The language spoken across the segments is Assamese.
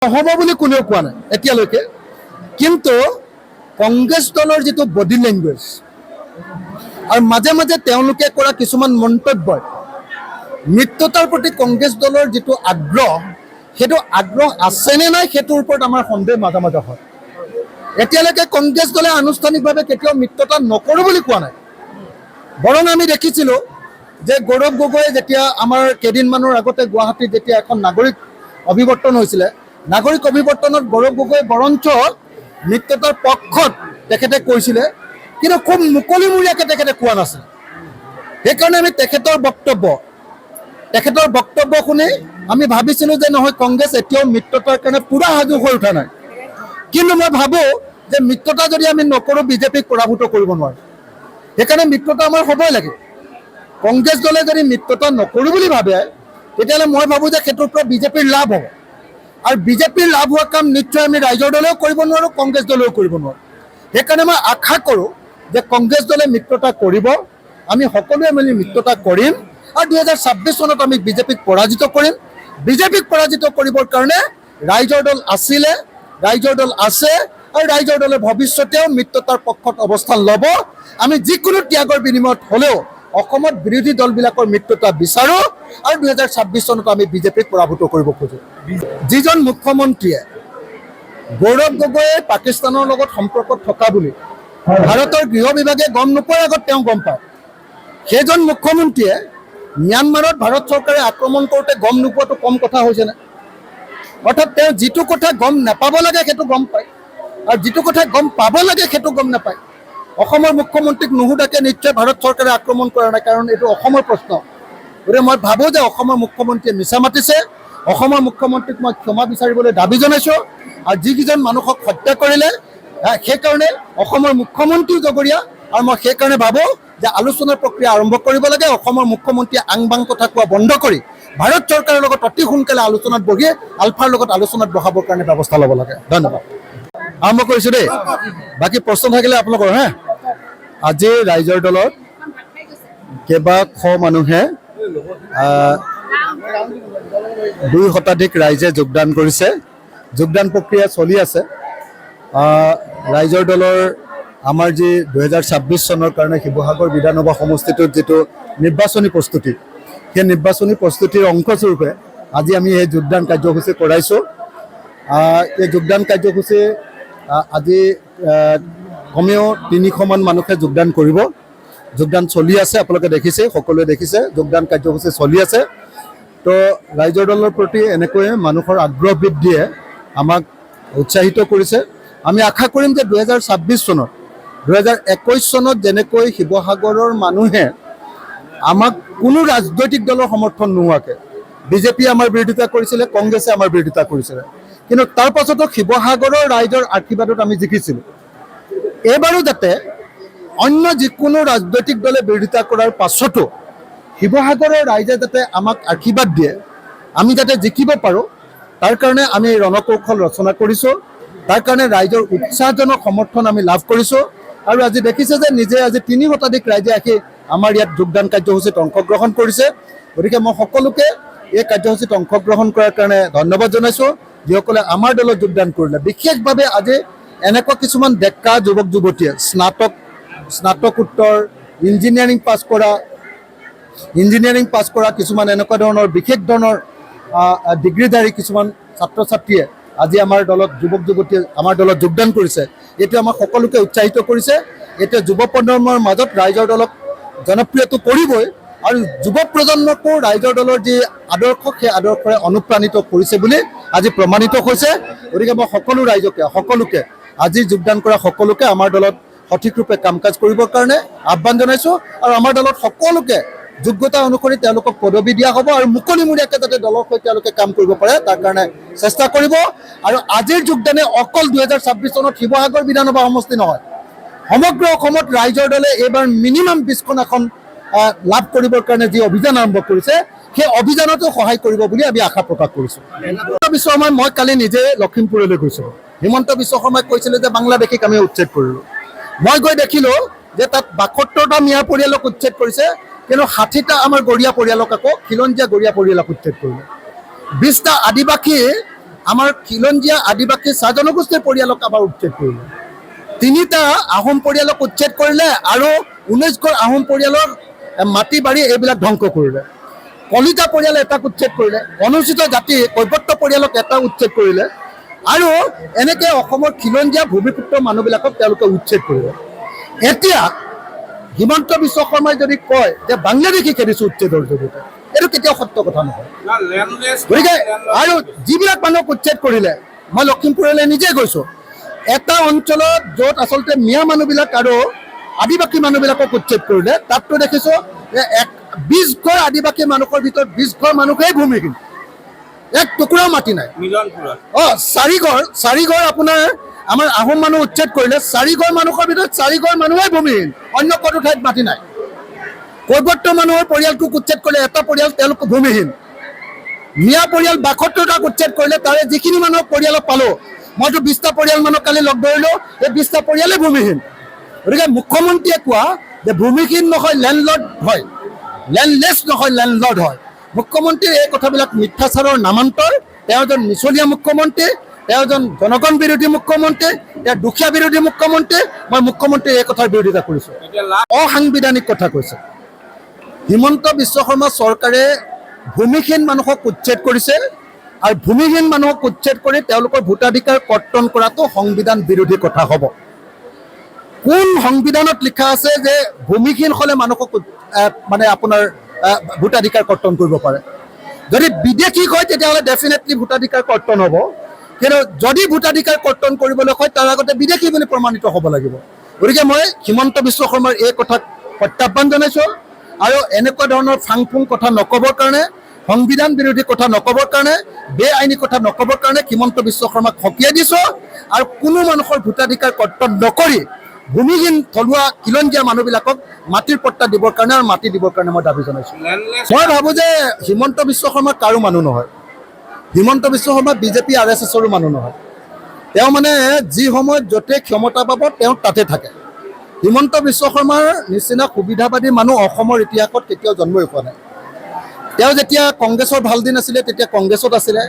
নহ'ব বুলি কোনেও কোৱা নাই এতিয়ালৈকে। কিন্তু কংগ্ৰেছ দলৰ যিটো বডি লেংগুৱেজ আৰু মাজে মাজে তেওঁলোকে কৰা কিছুমান মন্তব্যই মিত্ৰতাৰ প্ৰতি কংগ্ৰেছ দলৰ যিটো আগ্ৰহ, সেইটো আগ্ৰহ আছেনে নাই সেইটোৰ ওপৰত আমাৰ সন্দেহ মাজে মাজে হয়। এতিয়ালৈকে কংগ্ৰেছ দলে আনুষ্ঠানিকভাৱে কেতিয়াও মিত্ৰতা নকৰোঁ বুলি কোৱা নাই। বৰং আমি দেখিছিলোঁ যে গৌৰৱ গগৈয়ে যেতিয়া আমাৰ কেইদিনমানৰ আগতে গুৱাহাটীত যেতিয়া এখন নাগৰিক অভিৱৰ্তন হৈছিলে, নাগৰিক অভিৱৰ্তনত গৌৰৱ গগৈ বৰঞ্চ মিত্ৰতাৰ পক্ষত তেখেতে কৈছিলে, কিন্তু খুব মুকলিমূৰীয়াকৈ তেখেতে কোৱা নাছিল। সেইকাৰণে আমি তেখেতৰ বক্তব্য শুনি আমি ভাবিছিলোঁ যে নহয়, কংগ্ৰেছ এতিয়াও মিত্ৰতাৰ কাৰণে পূৰা সাজু হৈ উঠা নাই। কিন্তু মই ভাবোঁ যে মিত্ৰতা যদি আমি নকৰোঁ, বিজেপিক পৰাভূত কৰিব নোৱাৰোঁ। সেইকাৰণে মিত্ৰতা আমাৰ হ'বই লাগে। কংগ্ৰেছ দলে যদি মিত্ৰতা নকৰোঁ বুলি ভাবে, তেতিয়াহ'লে মই ভাবোঁ যে সেইটোৰ পৰা বিজেপিৰ লাভ হ'ব। আৰু বিজেপিৰ লাভ হোৱা কাম নিশ্চয় আমি ৰাইজৰ দলেও কৰিব নোৱাৰোঁ, কংগ্ৰেছ দলেও কৰিব নোৱাৰোঁ। সেইকাৰণে মই আশা কৰোঁ যে কংগ্ৰেছ দলে মিত্ৰতা কৰিব, আমি সকলোৱে মিলি মিত্ৰতা কৰিম আৰু 2026 চনত আমি বিজেপিক পৰাজিত কৰিম। বিজেপিক পৰাজিত কৰিবৰ কাৰণে ৰাইজৰ দল আছিলে, ৰাইজৰ দল আছে আৰু ৰাইজৰ দলে ভৱিষ্যতেও মিত্ৰতাৰ পক্ষত অৱস্থান ল'ব। আমি যিকোনো ত্যাগৰ বিনিময়ত হ'লেও অসমত বিৰোধী দলবিলাকৰ মিত্ৰতা বিচাৰোঁ আৰু 2026 চনত আমি বিজেপিক পৰাভূত কৰিব খোজোঁ। যিজন মুখ্যমন্ত্ৰীয়ে গৌৰৱ গগৈয়ে পাকিস্তানৰ লগত সম্পৰ্কত থকা বুলি ভাৰতৰ গৃহ বিভাগে গম নোপোৱাৰ আগত তেওঁ গম পায়, সেইজন মুখ্যমন্ত্ৰীয়ে ম্যানমাৰত ভাৰত চৰকাৰে আক্ৰমণ কৰোঁতে গম নোপোৱাটো কম কথা হৈছেনে? অৰ্থাৎ তেওঁ যিটো কথা গম নাপাব লাগে সেইটো গম পায়, আৰু যিটো কথা গম পাব লাগে সেইটো গম নাপায়। অসমৰ মুখ্যমন্ত্ৰীক নুসুধাকে নিশ্চয় ভাৰত চৰকাৰে আক্ৰমণ কৰা নাই, কাৰণ এইটো অসমৰ প্ৰশ্ন। গতিকে মই ভাবোঁ যে অসমৰ মুখ্যমন্ত্ৰীয়ে মিছা মাতিছে। অসমৰ মুখ্যমন্ত্ৰীক মই ক্ষমা বিচাৰিবলৈ দাবী জনাইছোঁ। আৰু যিকেইজন মানুহক হত্যা কৰিলে সেইকাৰণে অসমৰ মুখ্যমন্ত্ৰীও জগৰীয়া। আৰু মই সেইকাৰণে ভাবোঁ যে আলোচনাৰ প্ৰক্ৰিয়া আৰম্ভ কৰিব লাগে। অসমৰ মুখ্যমন্ত্ৰীয়ে আং বাং কথা কোৱা বন্ধ কৰি ভাৰত চৰকাৰৰ লগত অতি সোনকালে আলোচনাত বহি আলফাৰ লগত আলোচনাত বহাবৰ কাৰণে ব্যৱস্থা ল'ব লাগে। ধন্যবাদ। আৰম্ভ কৰিছোঁ দেই। বাকী প্ৰশ্ন থাকিলে আপোনালোকৰ আজি ৰাইজৰ দলত কেইবাশ মানুহে 2 শতাধিক ৰাইজে যোগদান কৰিছে। যোগদান প্ৰক্ৰিয়া চলি আছে। ৰাইজৰ দলৰ আমাৰ যি 2026 চনৰ কাৰণে শিৱসাগৰ বিধানসভা সমষ্টিটোৰ যিটো নিৰ্বাচনী প্ৰস্তুতি, সেই নিৰ্বাচনী প্ৰস্তুতিৰ অংশস্বৰূপে আজি আমি এই যোগদান কাৰ্যসূচী কৰাইছোঁ। এই যোগদান কাৰ্যসূচী আজি কমেও 300মান মানুহে যোগদান কৰিব। যোগদান চলি আছে, আপোনালোকে দেখিছে, সকলোৱে দেখিছে, যোগদান কাৰ্যসূচী চলি আছে। তো ৰাইজৰ দলৰ প্ৰতি এনেকৈয়ে মানুহৰ আগ্ৰহ বৃদ্ধিয়ে আমাক উৎসাহিত কৰিছে। আমি আশা কৰিম যে 2026 চনত 2021 চনত যেনেকৈ শিৱসাগৰৰ মানুহে আমাক কোনো ৰাজনৈতিক দলৰ সমৰ্থন নোহোৱাকৈ, বিজেপিয়ে আমাৰ বিৰোধিতা কৰিছিলে, কংগ্ৰেছে আমাৰ বিৰোধিতা কৰিছিলে, কিন্তু তাৰ পাছতো শিৱসাগৰৰ ৰাইজৰ আশীৰ্বাদত আমি জিকিছিলোঁ। এইবাৰো যাতে অন্য যিকোনো ৰাজনৈতিক দলে বিৰোধিতা কৰাৰ পাছতো শিৱসাগৰৰ ৰাইজে যাতে আমাক আশীৰ্বাদ দিয়ে, আমি যাতে জিকিব পাৰোঁ, তাৰ কাৰণে আমি ৰণকৌশল ৰচনা কৰিছোঁ। তাৰ কাৰণে ৰাইজৰ উৎসাহজনক সমৰ্থন আমি লাভ কৰিছোঁ। আৰু আজি দেখিছে যে নিজে আজি 3 শতাধিক ৰাইজে আহি আমাৰ ইয়াত যোগদান কাৰ্যসূচীত অংশগ্ৰহণ কৰিছে। গতিকে মই সকলোকে এই কাৰ্যসূচীত অংশগ্ৰহণ কৰাৰ কাৰণে ধন্যবাদ জনাইছোঁ, যিসকলে আমাৰ দলত যোগদান কৰিলে। বিশেষভাৱে আজি এনেকুৱা কিছুমান ডেকা যুৱক যুৱতীয়ে স্নাতকোত্তৰ ইঞ্জিনিয়াৰিং পাছ কৰা কিছুমান এনেকুৱা ধৰণৰ বিশেষ ধৰণৰ ডিগ্ৰীধাৰী কিছুমান ছাত্ৰ ছাত্ৰীয়ে আজি আমাৰ দলত, যুৱক যুৱতীয়ে আমাৰ দলত যোগদান কৰিছে। এইটো আমাক সকলোকে উৎসাহিত কৰিছে। এতিয়া যুৱ প্ৰজন্মৰ মাজত ৰাইজৰ দলক জনপ্ৰিয়টো কৰিবই, আৰু যুৱ প্ৰজন্মকো ৰাইজৰ দলৰ যি আদৰ্শ, সেই আদৰ্শৰে অনুপ্ৰাণিত কৰিছে বুলি আজি প্ৰমাণিত হৈছে। গতিকে মই সকলো ৰাইজকে, সকলোকে আজি যোগদান কৰা সকলোকে আমাৰ দলত সঠিক ৰূপে কাম কাজ কৰিবৰ কাৰণে আহ্বান জনাইছোঁ। আৰু আমাৰ দলত সকলোকে যোগ্যতা অনুসৰি তেওঁলোকক পদবী দিয়া হ'ব, আৰু মুকলিমূৰীয়াকৈ যাতে দলৰ সৈতে তেওঁলোকে কাম কৰিব পাৰে তাৰ কাৰণে চেষ্টা কৰিব। আৰু আজিৰ যোগদানে অকল 2026 চনত শিৱসাগৰ বিধানসভা সমষ্টি নহয়, সমগ্ৰ অসমত ৰাইজৰ দলে এইবাৰ মিনিমাম 20খন আসন লাভ কৰিবৰ কাৰণে যি অভিযান আৰম্ভ কৰিছে, সেই অভিযানতো সহায় কৰিব বুলি আমি আশা প্ৰকাশ কৰিছোঁ। হিমন্ত বিশ্ব শৰ্মাই, মই কালি নিজে লখিমপুৰলৈ গৈছিলোঁ। হিমন্ত বিশ্ব শৰ্মাই কৈছিলে যে বাংলাদেশীক আমি উচ্ছেদ কৰিলোঁ। মই গৈ দেখিলোঁ যে তাত 72টা মিঞা পৰিয়ালক উচ্ছেদ কৰিছে, কিন্তু 60টা আমাৰ গৰীয়া পৰিয়ালক, আকৌ খিলঞ্জীয়া গৰীয়া পৰিয়ালক উচ্ছেদ কৰিলে। 20টা আদিবাসী আমাৰ খিলঞ্জীয়া আদিবাসী চাহ জনগোষ্ঠীৰ পৰিয়ালক আমাৰ উচ্ছেদ কৰিলে, 3টা আহোম পৰিয়ালক উচ্ছেদ কৰিলে আৰু 19 ঘৰ আহোম পৰিয়ালৰ মাটি বাৰী এইবিলাক ধ্বংস কৰিলে, কলিতা পৰিয়াল এটাক উচ্ছেদ কৰিলে, অনুসূচিত জাতি কৈৱৰ্ত পৰিয়ালক এটা উচ্ছেদ কৰিলে আৰু এনেকৈ অসমৰ খিলঞ্জীয়া ভূমিপুত্ৰ মানুহবিলাকক তেওঁলোকে উচ্ছেদ কৰিলে। এতিয়া হিমন্ত বিশ্ব শৰ্মাই যদি কয় যে বাংলাদেশী খেদিছোঁ উচ্ছেদৰ জৰিয়তে, এইটো কেতিয়াও সত্য কথা নহয়। গতিকে আৰু যিবিলাক মানুহক উচ্ছেদ কৰিলে, মই লখিমপুৰলৈ নিজে গৈছোঁ, এটা অঞ্চলত য'ত আচলতে মিয়া মানুহবিলাক আৰু আদিবাসী মানুহবিলাকক উচ্ছেদ কৰিলে, তাততো দেখিছোঁ যে 20 ঘৰ আদিবাসী মানুহৰ ভিতৰত 20 ঘৰ মানুহেই ভূমিহীন, এক টুকুৰাও মাটি নাই। অঁ, 4 ঘৰ আপোনাৰ আমাৰ আহোম মানুহ উচ্ছেদ কৰিলে, 4 ঘৰ মানুহৰ ভিতৰত 4 ঘৰ মানুহেই ভূমিহীন, অন্য কোনো ঠাইত মাটি নাই। কৈৱৰ্ত মানুহৰ পৰিয়ালটোক উচ্ছেদ কৰিলে, এটা পৰিয়াল তেওঁলোক ভূমিহীন। মিয়া পৰিয়াল 72টাক উচ্ছেদ কৰিলে, তাৰে যিখিনি মানুহক পৰিয়ালক পালোঁ, মইতো 20টা পৰিয়াল মানুহ কালি লগ ধৰিলোঁ, এই 20টা পৰিয়ালেই ভূমিহীন। গতিকে মুখ্যমন্ত্ৰীয়ে কোৱা যে ভূমিহীন নহয় লেণ্ডলৰ্ড হয়, লেণ্ডলেছ নহয় লেণ্ডলৰ্ড হয়, মুখ্যমন্ত্ৰীৰ এই কথাবিলাক মিথ্যাচাৰৰ নামান্তৰ। তেওঁ এজন মিছলীয়া মুখ্যমন্ত্ৰী, তেওঁ এজন জনগণ বিৰোধী মুখ্যমন্ত্ৰী, তেওঁ দুখীয়া বিৰোধী মুখ্যমন্ত্ৰী। মই মুখ্যমন্ত্ৰীৰ এই কথাৰ বিৰোধিতা কৰিছোঁ, অসাংবিধানিক কথা কৈছে। হিমন্ত বিশ্ব শৰ্মা চৰকাৰে ভূমিহীন মানুহক উচ্ছেদ কৰিছে আৰু ভূমিহীন মানুহক উচ্ছেদ কৰি তেওঁলোকৰ ভোটাধিকাৰ কৰ্তন কৰাটো সংবিধান বিৰোধী কথা হ'ব। কোন সংবিধানত লিখা আছে যে ভূমিহীন হ'লে মানুহক মানে আপোনাৰ ভোটাধিকাৰ কৰ্তন কৰিব পাৰে? যদি বিদেশী হয় তেতিয়াহ'লে ডেফিনেটলি ভোটাধিকাৰ কৰ্তন হ'ব, কিন্তু যদি ভোটাধিকাৰ কৰ্তন কৰিবলৈ হয় তাৰ আগতে বিদেশী বুলি প্ৰমাণিত হ'ব লাগিব। গতিকে মই হিমন্ত বিশ্ব শৰ্মাৰ এই কথাক প্ৰত্যাহ্বান জনাইছোঁ আৰু এনেকুৱা ধৰণৰ ফাং ফুং কথা নক'বৰ কাৰণে, সংবিধান বিৰোধী কথা নক'বৰ কাৰণে, বেআইনী কথা নক'বৰ কাৰণে হিমন্ত বিশ্ব শৰ্মাক সকীয়াই দিছোঁ আৰু কোনো মানুহৰ ভোটাধিকাৰ কৰ্তন নকৰি ভূমিহীন থলুৱা খিলঞ্জীয়া মানুহবিলাকক মাটিৰ পট্টা দিবৰ কাৰণে আৰু মাটি দিবৰ কাৰণে মই দাবী জনাইছোঁ। মই ভাবোঁ যে হিমন্ত বিশ্ব শৰ্মা কাৰো মানুহ নহয়, হিমন্ত বিশ্ব শৰ্মা বিজেপি RSSৰো মানুহ নহয়। তেওঁ মানে যি সময়ত য'তে ক্ষমতা পাব তেওঁ তাতে থাকে। হিমন্ত বিশ্ব শৰ্মাৰ নিচিনা সুবিধাবাদী মানুহ অসমৰ ইতিহাসত কেতিয়াও জন্মই হোৱা নাই। তেওঁ যেতিয়া কংগ্ৰেছৰ ভাল দিন আছিলে তেতিয়া কংগ্ৰেছত আছিলে,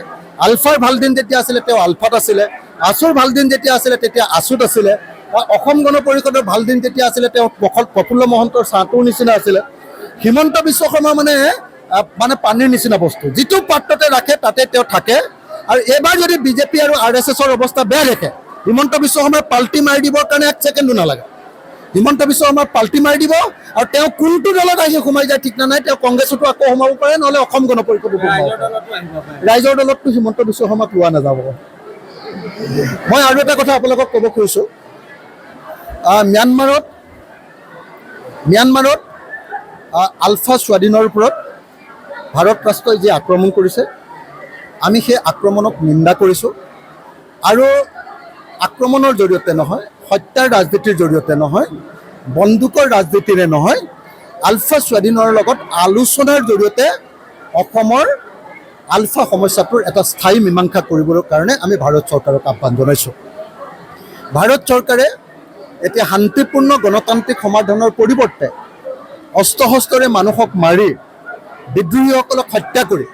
আলফাৰ ভাল দিন যেতিয়া আছিলে তেওঁ আলফাত আছিলে, আছুৰ ভাল দিন যেতিয়া আছিলে তেতিয়া আছুত আছিলে, অসম গণ পৰিষদৰ ভাল দিন যেতিয়া আছিলে তেওঁ প্ৰফুল্ল মহন্তৰ ছাঁটোৰ নিচিনা আছিলে। হিমন্ত বিশ্ব শৰ্মা মানে পানীৰ নিচিনা বস্তু, যিটো পাত্ৰতে ৰাখে তাতে তেওঁ থাকে। আৰু এইবাৰ যদি বিজেপি আৰু RSSৰ অৱস্থা বেয়া দেখে, হিমন্ত বিশ্ব শৰ্মাই পাল্টি মাৰি দিবৰ কাৰণে 1 ছেকেণ্ডো নালাগে। হিমন্ত বিশ্ব শৰ্মাই পাল্টি মাৰি দিব আৰু তেওঁ কোনটো দলত আহি সোমাই যায় ঠিক নাই, তেওঁ কংগ্ৰেছতো আকৌ সোমাব পাৰে, নহ'লে অসম গণ পৰিষদতো সোমাব পাৰে। ৰাইজৰ দলততো হিমন্ত বিশ্ব শৰ্মাক লোৱা নাযাব। মই আৰু এটা কথা আপোনালোকক ক'ব খুজিছোঁ, ম্যানমাৰত আলফা স্বাধীনৰ ওপৰত ভাৰত ৰাষ্ট্ৰই যি আক্ৰমণ কৰিছে, আমি সেই আক্ৰমণক নিন্দা কৰিছোঁ আৰু আক্ৰমণৰ জৰিয়তে নহয়, হত্যাৰ ৰাজনীতিৰ জৰিয়তে নহয়, বন্দুকৰ ৰাজনীতিৰে নহয়, আলফা স্বাধীনৰ লগত আলোচনাৰ জৰিয়তে অসমৰ আলফা সমস্যাটোৰ এটা স্থায়ী মীমাংসা কৰিবৰ কাৰণে আমি ভাৰত চৰকাৰক আহ্বান জনাইছোঁ। ভাৰত চৰকাৰে এতিয়া শান্তিপূৰ্ণ গণতান্ত্ৰিক সমাধানৰ পৰিৱৰ্তে অস্ত্ৰ শস্ত্ৰৰে মানুহক মাৰি বিদ্ৰোহীসকলক হত্যা কৰি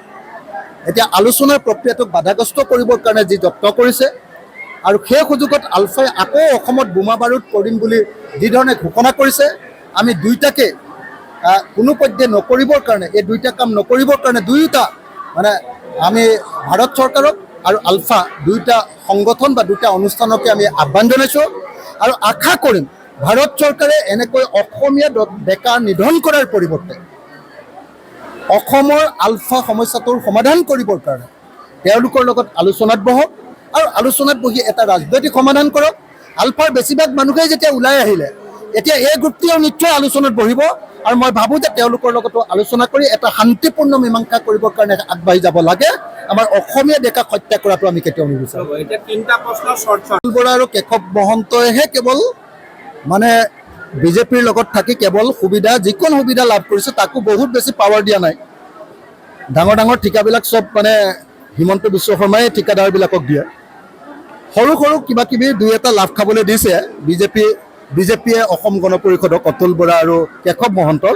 এতিয়া আলোচনাৰ প্ৰক্ৰিয়াটোক বাধাগ্ৰস্ত কৰিবৰ কাৰণে যি যত্ন কৰিছে আৰু সেই সুযোগত আলফাই আকৌ অসমত বোমা বাৰুদ কৰিম বুলি যিধৰণে ঘোষণা কৰিছে, আমি দুয়োটাকে কোনোপধ্যে নকৰিবৰ কাৰণে, এই দুয়োটা কাম নকৰিবৰ কাৰণে দুয়োটা মানে আমি ভাৰত চৰকাৰক আৰু আলফা দুয়োটা সংগঠন বা দুয়োটা অনুষ্ঠানকে আমি আহ্বান জনাইছোঁ আৰু আশা কৰিম ভাৰত চৰকাৰে এনেকৈ অসমীয়া ডেকা নিধন কৰাৰ পৰিৱৰ্তে অসমৰ আলফা সমস্যাটোৰ সমাধান কৰিবৰ কাৰণে তেওঁলোকৰ লগত আলোচনাত বহক আৰু আলোচনাত বহি এটা ৰাজনৈতিক সমাধান কৰক। আলফাৰ বেছিভাগ মানুহেই যেতিয়া ওলাই আহিলে, এতিয়া এই গ্ৰুপটোৱেও নিশ্চয় আলোচনাত বহিব আৰু মই ভাবোঁ যে তেওঁলোকৰ লগতো আলোচনা কৰি এটা শান্তিপূৰ্ণ মীমাংসা কৰিবৰ কাৰণে আগবাঢ়ি যাব লাগে। আমাৰ অসমীয়া ডেকাক হত্যা কৰাটো আমি কেতিয়াও নিবিচাৰোঁ। বৰা আৰু কেশৱ মহন্তইহে কেৱল মানে বিজেপিৰ লগত থাকি কেৱল সুবিধা, যিকোনো সুবিধা লাভ কৰিছে, তাকো বহুত বেছি পাৱাৰ দিয়া নাই। ডাঙৰ ডাঙৰ ঠিকাবিলাক চব মানে হিমন্ত বিশ্ব শৰ্মাই ঠিকাদাৰবিলাকক দিয়ে। সৰু সৰু কিবা কিবি দুই এটা লাভ খাবলৈ দিছে বিজেপিয়ে অসম গণ পৰিষদক, অতুল বৰা আৰু কেশৱ মহন্তৰ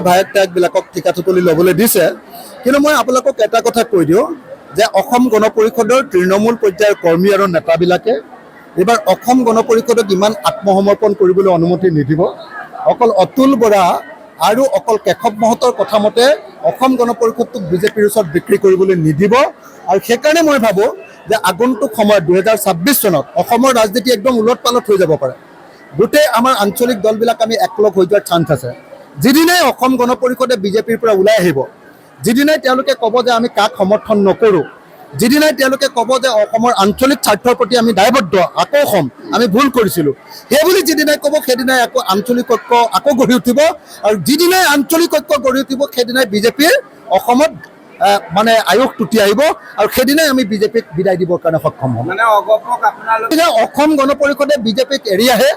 ভায়েক তায়েকবিলাকক ঠিকা টুকলি ল'বলৈ দিছে। কিন্তু মই আপোনালোকক এটা কথা কৈ দিওঁ, যে অসম গণ পৰিষদৰ তৃণমূল পৰ্যায়ৰ কৰ্মী আৰু নেতাবিলাকে এইবাৰ অসম গণ পৰিষদক ইমান আত্মসমৰ্পণ কৰিবলৈ অনুমতি নিদিব। অকল অতুল বৰা আৰু অকল কেশৱ মহতৰ কথা মতে অসম গণ পৰিষদটোক বিজেপিৰ ওচৰত বিক্ৰী কৰিবলৈ নিদিব। আৰু সেইকাৰণে মই ভাবোঁ যে আগন্তুক সময়ত 2026 চনত অসমৰ ৰাজনীতি একদম ওলট পালট হৈ যাব পাৰে। গোটেই আমাৰ আঞ্চলিক দলবিলাক আমি একলগ হৈ যোৱাৰ চান্স আছে। যিদিনাই অসম গণ পৰিষদে বিজেপিৰ পৰা ওলাই আহিব, যিদিনাই তেওঁলোকে ক'ব যে আমি কাক সমৰ্থন নকৰোঁ, যিদিনাই তেওঁলোকে ক'ব যে অসমৰ আঞ্চলিক স্বাৰ্থৰ প্ৰতি আমি দায়বদ্ধ, আকৌ হ'ম, আমি ভুল কৰিছিলোঁ, সেইবুলি যিদিনাই ক'ব সেইদিনাই আকৌ আঞ্চলিক ঐক্য আকৌ গঢ়ি উঠিব। আৰু যিদিনাই আঞ্চলিক ঐক্য গঢ়ি উঠিব সেইদিনাই বিজেপিৰ অসমত মানে আয়ুস টুটি আহিব আৰু সেইদিনাই আমি বিজেপিক বিদায় দিবৰ কাৰণে সক্ষম হ'ম। অসম গণ পৰিষদে বিজেপিক এৰি আহে,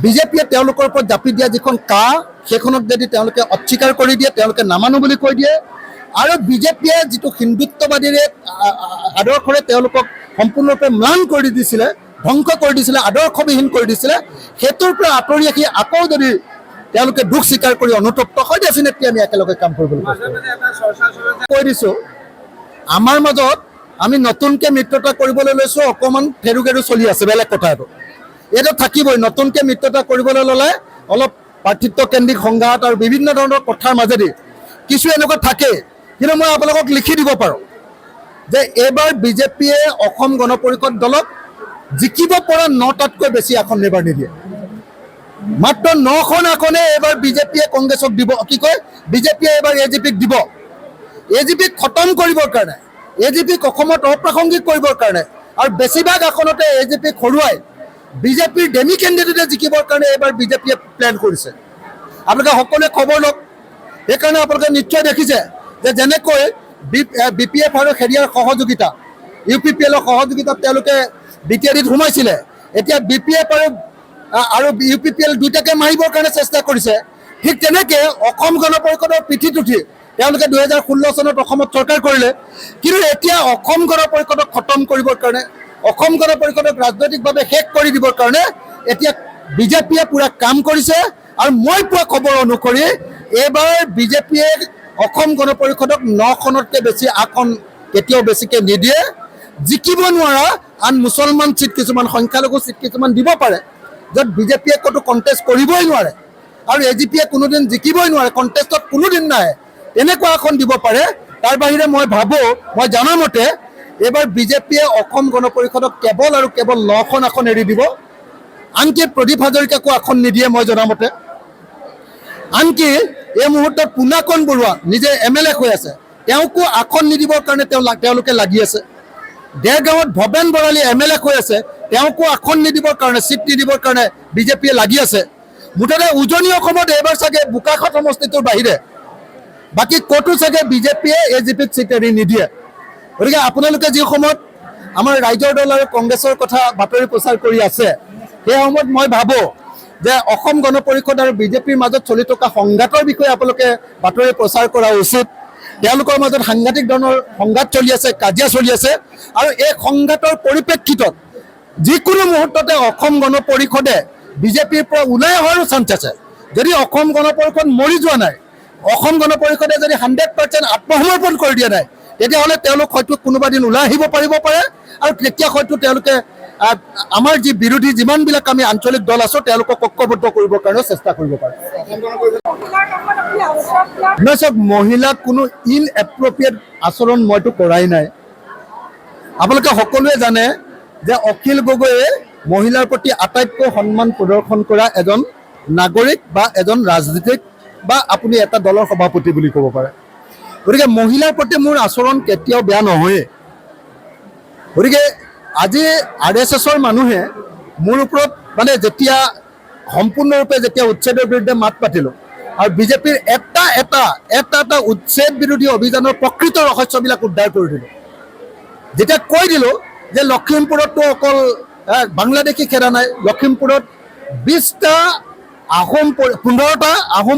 বিজেপিয়ে তেওঁলোকৰ ওপৰত জাপি দিয়া যিখন সেইখনক যদি তেওঁলোকে অস্বীকাৰ কৰি দিয়ে, তেওঁলোকে নামানো বুলি কৈ দিয়ে, আৰু বিজেপিয়ে যিটো হিন্দুত্ববাদীৰে আদৰ্শৰে তেওঁলোকক সম্পূৰ্ণৰূপে ম্লান কৰি দিছিলে, ধ্বংস কৰি দিছিলে, আদৰ্শবিহীন কৰি দিছিলে, সেইটোৰ পৰা আঁতৰি আহি আকৌ যদি তেওঁলোকে দুখ স্বীকাৰ কৰি অনুতপ্ত হয়, ডেফিনেটলি আমি একেলগে কাম কৰিবলৈ কৈ দিছোঁ। আমাৰ মাজত আমি নতুনকৈ মিত্ৰতা কৰিবলৈ লৈছোঁ, অকণমান ফেৰুগেৰু চলি আছে, বেলেগ কথা এইটো থাকিবই। নতুনকৈ মিত্ৰতা কৰিবলৈ ল'লে অলপ পাৰ্থিত্বকেন্দ্ৰিক সংঘাত আৰু বিভিন্ন ধৰণৰ কথাৰ মাজেদি কিছু এনেকুৱা থাকে। কিন্তু মই আপোনালোকক লিখি দিব পাৰোঁ যে এইবাৰ বিজেপিয়ে অসম গণ পৰিষদ দলক জিকিব পৰা 9টাতকৈ বেছি আসন এইবাৰ নিদিয়ে। মাত্ৰ 9খন আসনে এইবাৰ বিজেপিয়ে কংগ্ৰেছক দিব, বিজেপিয়ে এইবাৰ এজিপিক দিব। এজিপিক খতম কৰিবৰ কাৰণে, এজিপিক অসমত অপ্ৰাসংগিক কৰিবৰ কাৰণে আৰু বেছিভাগ আসনতে এজিপিক হৰুৱাই বিজেপিৰ ডেমি কেণ্ডিডেটে জিকিবৰ কাৰণে এইবাৰ বিজেপিয়ে প্লেন কৰিছে। আপোনালোকে সকলোৱে খবৰ লওক। সেইকাৰণে আপোনালোকে নিশ্চয় দেখিছে যে যেনেকৈ BPF আৰু হেৰিয়াৰ সহযোগিতা, UPPLৰ সহযোগিতাত তেওঁলোকে BTADত সোমাইছিলে, এতিয়া BPF আৰু UPPL দুইটাকে মাৰিবৰ কাৰণে চেষ্টা কৰিছে। ঠিক তেনেকৈ অসম গণ পৰিষদৰ পিঠিত উঠি তেওঁলোকে 2016 চনত অসমত চৰকাৰ কৰিলে। কিন্তু এতিয়া অসম গণ পৰিষদক খতম কৰিবৰ কাৰণে, অসম গণ পৰিষদক ৰাজনৈতিকভাৱে শেষ কৰি দিবৰ কাৰণে এতিয়া বিজেপিয়ে পূৰা কাম কৰিছে। আৰু মই পোৱা খবৰ অনুসৰি এইবাৰ বিজেপিয়ে অসম গণ পৰিষদক 9খনতকৈ বেছি আসন কেতিয়াও বেছিকৈ নিদিয়ে। জিকিব নোৱাৰা আন মুছলমান চিট কিছুমান, সংখ্যালঘু চিট কিছুমান দিব পাৰে, য'ত বিজেপিয়ে ক'তো কণ্টেষ্ট কৰিবই নোৱাৰে আৰু এজিপিয়ে কোনোদিন জিকিবই নোৱাৰে, কণ্টেষ্টত কোনোদিন নাহে, তেনেকুৱা আসন দিব পাৰে। তাৰ বাহিৰে মই ভাবোঁ, মই জনামতে এইবাৰ বিজেপিয়ে অসম গণ পৰিষদক কেৱল আৰু কেৱল 9খন আসন এৰি দিব। আনকি প্ৰদীপ হাজৰিকাকো আসন নিদিয়ে মই জনামতে। আনকি এই মুহূৰ্তত পুনাকণ বৰুৱা নিজে MLA হৈ আছে, তেওঁকো আসন নিদিবৰ কাৰণে তেওঁলোকে লাগি আছে। দেৰগাঁৱত ভৱেন বৰালী MLA হৈ আছে, তেওঁকো আসন নিদিবৰ কাৰণে, চিট নিদিবৰ কাৰণে বিজেপিয়ে লাগি আছে। মুঠতে উজনি অসমত এইবাৰ চাগে বোকাখাত সমষ্টিটোৰ বাহিৰে বাকী ক'তো চাগে বিজেপিয়ে এজিপিক চিট এৰি নিদিয়ে। গতিকে আপোনালোকে যি সময়ত আমাৰ ৰাইজৰ দল আৰু কংগ্ৰেছৰ কথা বাতৰি প্ৰচাৰ কৰি আছে, সেই সময়ত মই ভাবোঁ যে অসম গণ পৰিষদ আৰু বিজেপিৰ মাজত চলি থকা সংঘাতৰ বিষয়ে আপোনালোকে বাতৰি প্ৰচাৰ কৰা উচিত। তেওঁলোকৰ মাজত সাংঘাতিক ধৰণৰ সংঘাত চলি আছে, কাজিয়া চলি আছে, আৰু এই সংঘাতৰ পৰিপ্ৰেক্ষিতত যিকোনো মুহূৰ্ততে অসম গণ পৰিষদে বিজেপিৰ পৰা ওলাই অহাৰো চান্স আছে। যদি অসম গণ পৰিষদ মৰি যোৱা নাই, অসম গণ পৰিষদে যদি 100% আত্মসমৰ্পণ কৰি দিয়া নাই, তেতিয়াহ'লে তেওঁলোক হয়তো কোনোবা দিন ওলাই আহিব পাৰিব পাৰে। আৰু তেতিয়া হয়তো তেওঁলোকে আমাৰ যি বিৰোধী যিমানবিলাক আমি আঞ্চলিক দল আছোঁ তেওঁলোকক ঐক্যবদ্ধ কৰিবৰ কাৰণেও চেষ্টা কৰিব পাৰে। চাওক, মহিলাক কোনো ইনএপ্ৰপ্ৰিয়েট আচৰণ মইতো কৰাই নাই। আপোনালোকে সকলোৱে জানে যে অখিল গগৈয়ে মহিলাৰ প্ৰতি আটাইতকৈ সন্মান প্ৰদৰ্শন কৰা এজন নাগৰিক বা এজন ৰাজনীতিক বা আপুনি এটা দলৰ সভাপতি বুলি ক'ব পাৰে। গতিকে মহিলাৰ প্ৰতি মোৰ আচৰণ কেতিয়াও বেয়া নহয়েই। গতিকে আজি RSSৰ মানুহে মোৰ ওপৰত মানে যেতিয়া সম্পূৰ্ণৰূপে যেতিয়া উচ্ছেদৰ বিৰুদ্ধে মাত পাতিলোঁ আৰু বিজেপিৰ এটা উচ্ছেদ বিৰোধী অভিযানৰ প্ৰকৃত ৰহস্যবিলাক উদ্ধাৰ কৰি দিলোঁ, যেতিয়া কৈ দিলোঁ যে লখিমপুৰততো অকল বাংলাদেশী খেদা নাই, লখিমপুৰত 20টা আহোম, 15টা আহোম,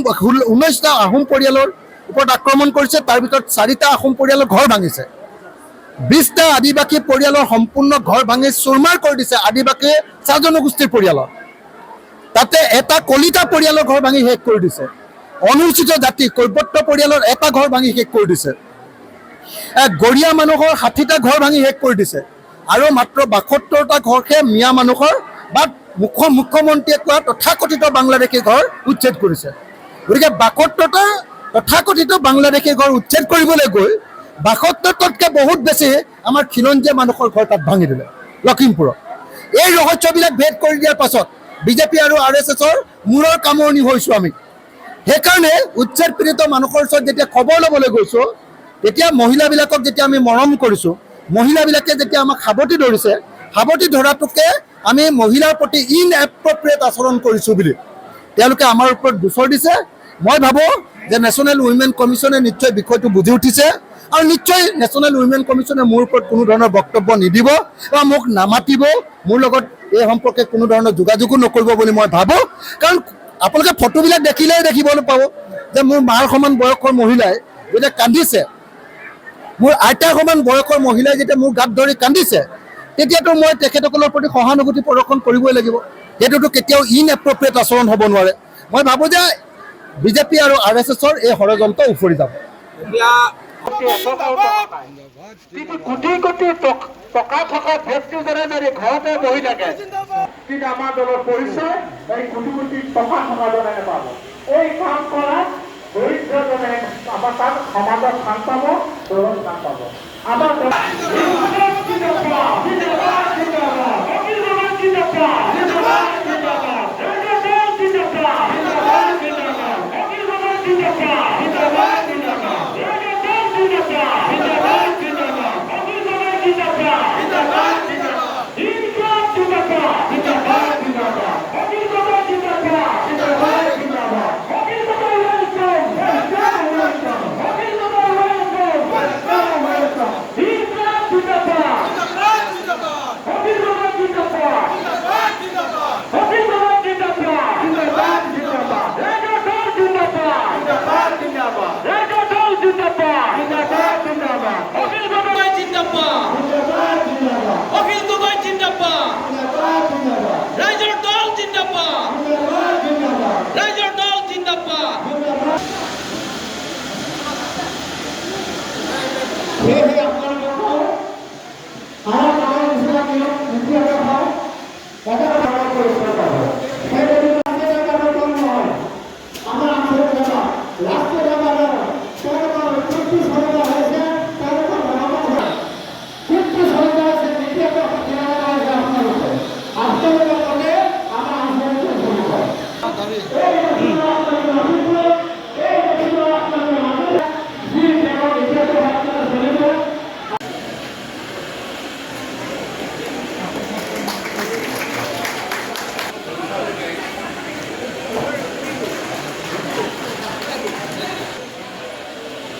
19টা আহোম পৰিয়ালৰ ওপৰত আক্ৰমণ কৰিছে, তাৰ ভিতৰত 4টা আহোম পৰিয়ালৰ ঘৰ ভাঙিছে। 20টা আদিবাসী পৰিয়ালৰ সম্পূৰ্ণ ঘৰ ভাঙি চুৰমাৰ কৰি দিছে আদিবাসী চাহ জনগোষ্ঠীৰ পৰিয়ালৰ। তাতে এটা কলিতা পৰিয়ালৰ ঘৰ ভাঙি শেষ কৰি দিছে। অনুসূচিত জাতি কৈবৰ্ত পৰিয়ালৰ এটা ঘৰ ভাঙি শেষ কৰি দিছে। গৰীয়া মানুহৰ 60টা ঘৰ ভাঙি শেষ কৰি দিছে আৰু মাত্ৰ 72টা ঘৰহে মিয়া মানুহৰ বা মুখ্যমন্ত্ৰীয়ে কোৱা তথাকথিত বাংলাদেশী ঘৰ উচ্ছেদ কৰিছে। গতিকে 72টা তথাকথিত বাংলাদেশী ঘৰ উচ্ছেদ কৰিবলৈ গৈ 72টাতকৈ বহুত বেছি আমাৰ খিলঞ্জীয়া মানুহৰ ঘৰ তাত ভাঙি দিলে লখিমপুৰত। এই ৰহস্যবিলাক ভেদ কৰি দিয়াৰ পাছত বিজেপি আৰু RSSৰ মূৰৰ কামৰণি হৈছোঁ আমি। সেইকাৰণে উচ্ছেদ পীড়িত মানুহৰ ওচৰত যেতিয়া খবৰ ল'বলৈ গৈছোঁ, তেতিয়া মহিলাবিলাকক যেতিয়া আমি মৰম কৰিছোঁ, মহিলাবিলাকে যেতিয়া আমাক সাৱটি ধৰিছে, সাৱটি ধৰাটোকে আমি মহিলাৰ প্ৰতি ইনএপ্ৰপ্ৰিয়েট আচৰণ কৰিছোঁ বুলি তেওঁলোকে আমাৰ ওপৰত গোচৰ দিছে। মই ভাবোঁ যে নেশ্যনেল উইমেন কমিশ্যনে নিশ্চয় বিষয়টো বুজি উঠিছে আৰু নিশ্চয় নেশ্যনেল উইমেন কমিশ্যনে মোৰ ওপৰত কোনো ধৰণৰ বক্তব্য নিদিব বা মোক নামাতিব, মোৰ লগত এই সম্পৰ্কে কোনো ধৰণৰ যোগাযোগো নকৰিব বুলি মই ভাবোঁ। কাৰণ আপোনালোকে ফটোবিলাক দেখিলেই দেখিবলৈ পাব যে মোৰ মাৰ সমান বয়সৰ মহিলাই যেতিয়া কান্দিছে, মোৰ আইতাৰ সমান বয়সৰ মহিলাই যেতিয়া মোৰ গাত ধৰি কান্দিছে, তেতিয়াতো মই তেখেতসকলৰ প্ৰতি সহানুভূতি প্ৰদৰ্শন কৰিবই লাগিব। সেইটোতো কেতিয়াও ইনএপ্ৰপ্ৰিয়েট আচৰণ হ'ব নোৱাৰে। মই ভাবোঁ যে বিজেপি আৰু RSSৰ এই ষড়যন্ত্ৰ উফৰি যাব। কোটি কোটি টকা থকা ব্যক্তি যেনে ঘৰতে বহি থাকে, কিন্তু আমাৰ দলৰ পৰিচয় এই কোটি কোটি টকা থকা জনে নাপাব। এই কাম কৰা দৰিদ্ৰজনে আমাৰ তাত সমাজত স্থান পাব, দলত স্থান পাব। আমাৰ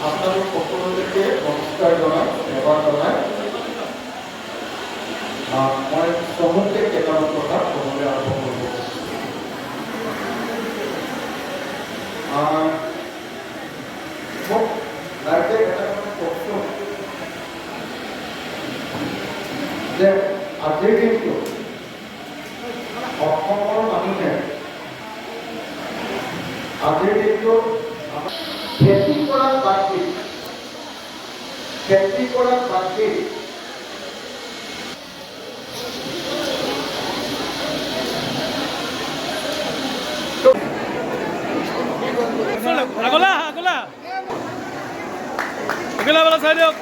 আপোনালোক সকলোকে নমস্কাৰ জনাই সেৱা জনাই মই চমুকৈ কেইটামান কথা ক'বলৈ আৰম্ভ কৰিব। মোক ৰাইজে এটা কথা কওকচোন যে আজিৰ দিনটো অসমৰ মানুহে আজিৰ দিনটো খেতি কৰাত বাদ দি আগলা চাই দিয়ক।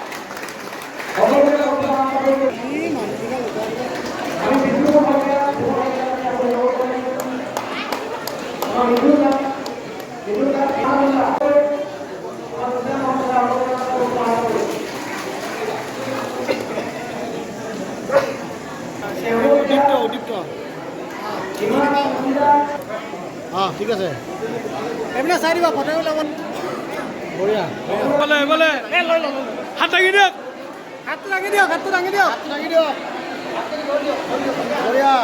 ঠিক আছে এইবিলাক চাই দিবা ফটো ওলাব বঢ়িয়া হাত দাঙি দিয়ক, হাতটো দাঙি দিয়ক, হাতটো দাঙি দিয়ক, হাতটো দাঙি দিয়ক, বঢ়িয়া।